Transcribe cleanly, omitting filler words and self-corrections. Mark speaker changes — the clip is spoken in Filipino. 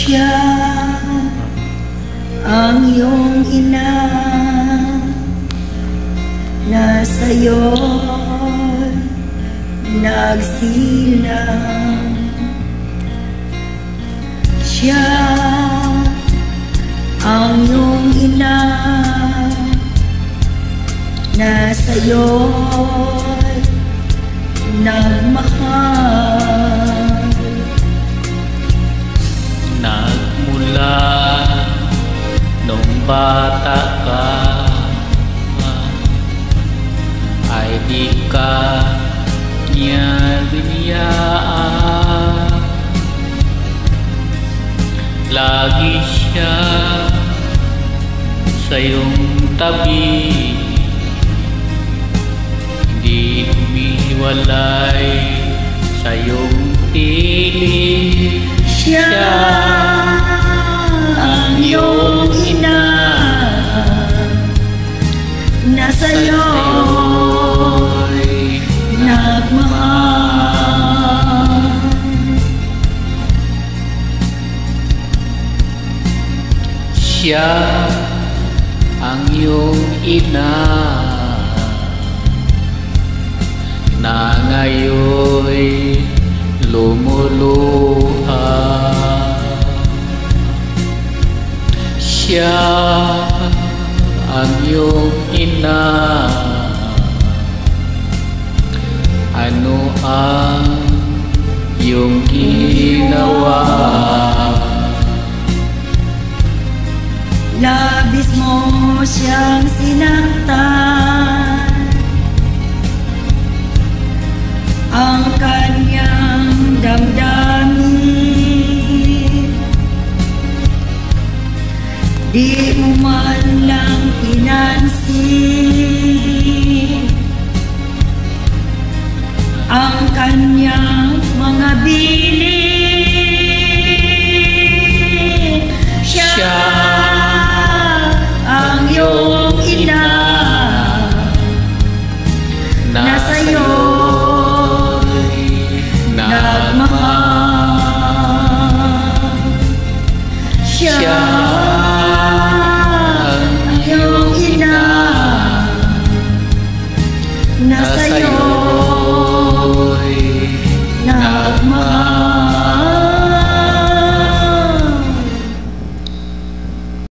Speaker 1: Siya ang iyong ina na sa'yo'y nagsilang. Siya ang iyong ina na sa'yo'y nagmahal.
Speaker 2: Nagmula nung bata ka ay di ka niya biniyaan. Lagi siya sa iyong tabi, di humiwalay sa iyong piling.
Speaker 1: Siya ang iyong ina na sa'yo'y nagmahal.
Speaker 2: Siya ang iyong ina na ngayo'y lumuluha. Siya ang iyong ina, ano ang iyong ginawa?
Speaker 1: Labis mo siyang sinaktan, ang kanyang damdamin. Di mo man lang pinansin ang kanyang mga bilin.